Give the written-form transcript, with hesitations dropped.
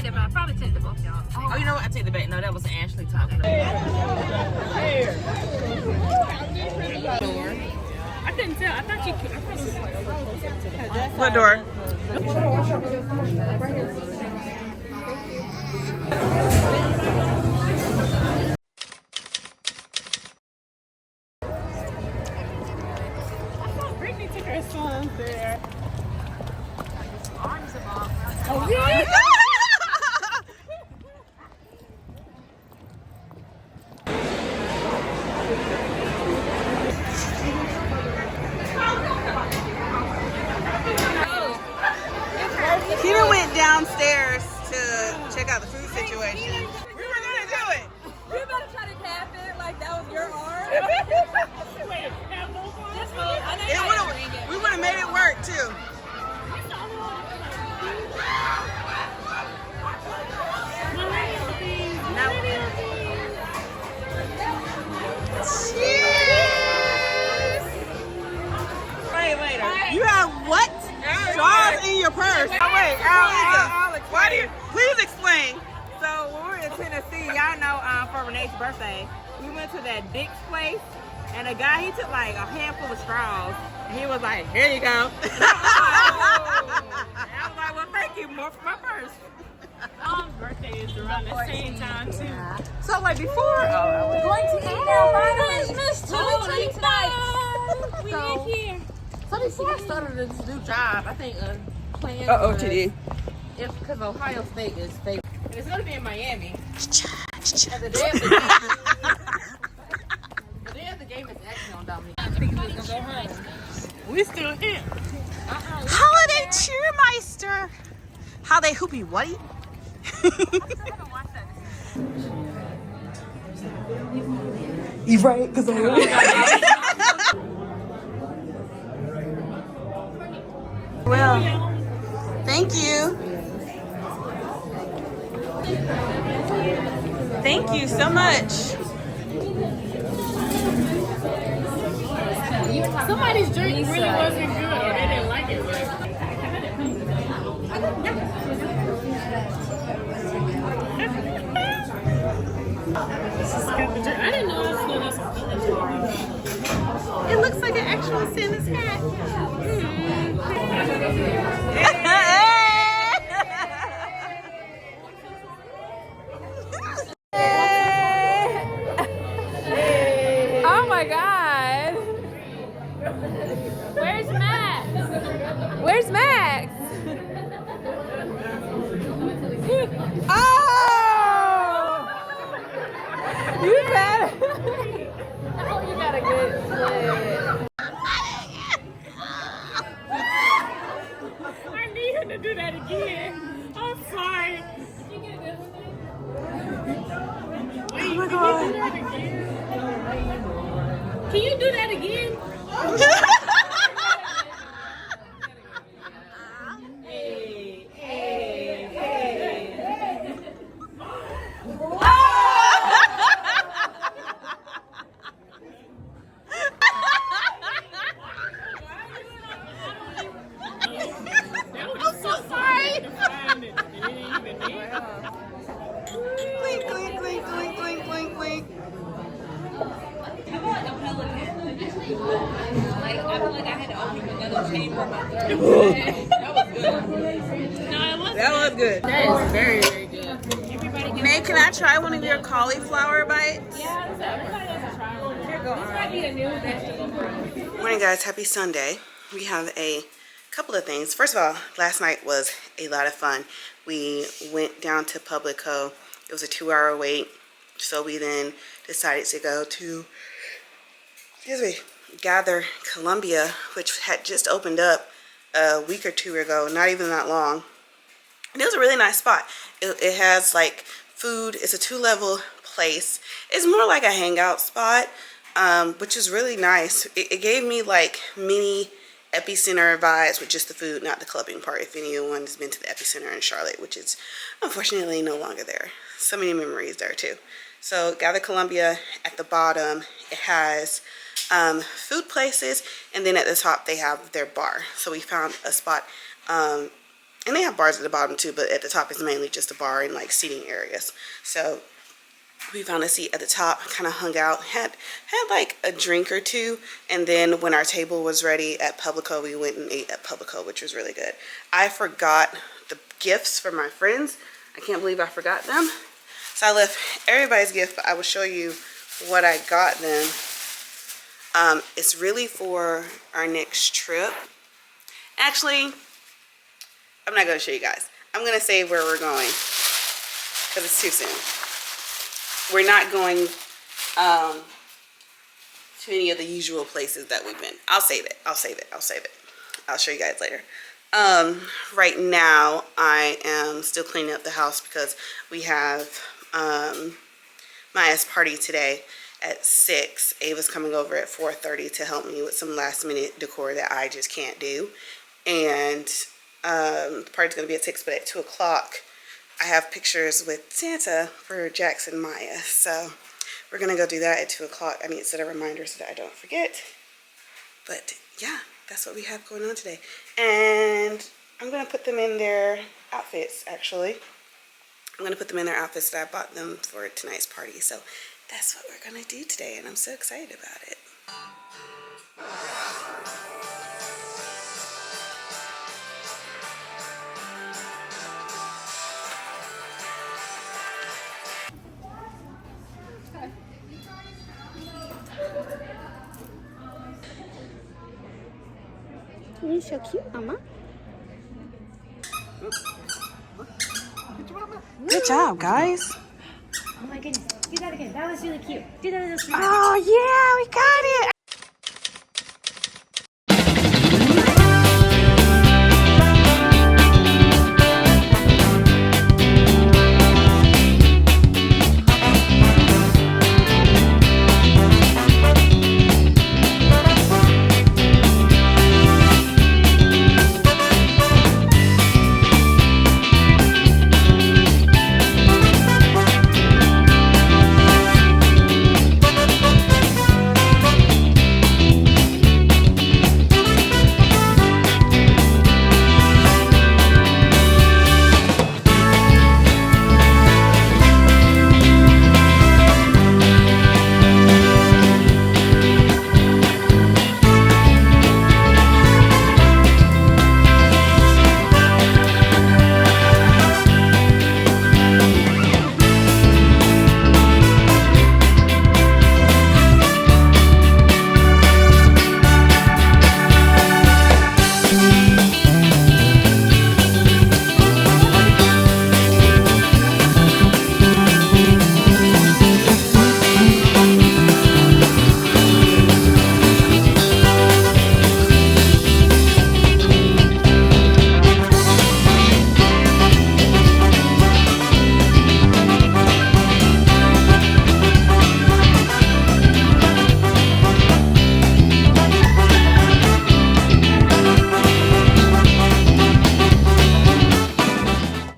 Yeah, but I probably take the both y'all. Oh, you know what? I take the back. No, that was Ashley talking. I couldn't tell. I thought you could. I thought you was like a little closer to the What door? Brittany took her son there. Oh, yeah. He done went downstairs to check out the food situation. We were gonna do it. You better try to cap it like that was your arm. Wait, have both arms? We would have made it work too. Wait. You have what? Straws in your purse. Oh, wait, why do you? Please explain. So when we were in Tennessee, y'all know for Renee's birthday, we went to that Dick's place, and a guy, he took like a handful of straws, and he was like, here you go. And I was like, well, thank you, more for my purse. Mom's birthday is around the same time too. So like before, We're going to eat now, finally. Christmas tonight. We So- in here. So before I started this new job, I think a plan was because Ohio State is fake. And it's going to be in Miami. And the day of the game is actually on Dominique. I think we was going to go home. We still here. Holiday Cheermeister. Holiday Hoopy Whatty. You right? Because well, thank you. Thank you so much. Somebody's drink really wasn't good, or they didn't like it. I didn't know this was It looks like an actual Santa's hat. Oh my God. Where's Max? Where's Max? Oh! You got it. Oh, you got a good split. I need him to do that again. I'm sorry. Oh my God. Can you do that again? I'm so sorry. Clink, clink, clink, clink, clink, clink, clink. I feel like I had to open another chamber. That was good. That is very, very good. May, can I try one of your cauliflower bites? Morning, guys. Happy Sunday. We have a couple of things. First of all, last night was a lot of fun. We went down to Publico. It was a 2-hour wait. So we then decided to go to, Gather Columbia, which had just opened up a week or two ago, not even that long. And it was a really nice spot. It has like food. It's a 2-level place. It's more like a hangout spot, which is really nice. It gave me like mini Epicenter vibes with just the food, not the clubbing part. If anyone has been to the Epicenter in Charlotte, which is unfortunately no longer there. So many memories there too. So Gather Columbia at the bottom, it has food places, and then at the top they have their bar. So we found a spot And they have bars at the bottom too, but at the top is mainly just a bar and like seating areas. So we found a seat at the top, kind of hung out, had like a drink or two, and then when our table was ready at Publico, we went and ate at Publico, which was really good. I forgot the gifts for my friends. I can't believe I forgot them. So I left everybody's gift, but I will show you what I got them. It's really for our next trip. Actually, I'm not going to show you guys. I'm going to say where we're going because it's too soon. We're not going to any of the usual places that we've been. I'll save it. I'll show you guys later. Right now, I am still cleaning up the house because we have Maya's party today at 6. Ava's coming over at 4:30 to help me with some last minute decor that I just can't do. And the party's going to be at 6, but at 2 o'clock, I have pictures with Santa for Jax and Maya. So we're going to go do that at 2 o'clock. I need to set a reminder so that I don't forget. But yeah, that's what we have going on today. And I'm going to put them in their outfits, actually. I'm going to put them in their outfits that I bought them for tonight's party. So that's what we're going to do today, and I'm so excited about it. You're so cute, Mama. Good job, guys. Oh my goodness. Do that again. That was really cute. Do that again. Oh, yeah, we got it.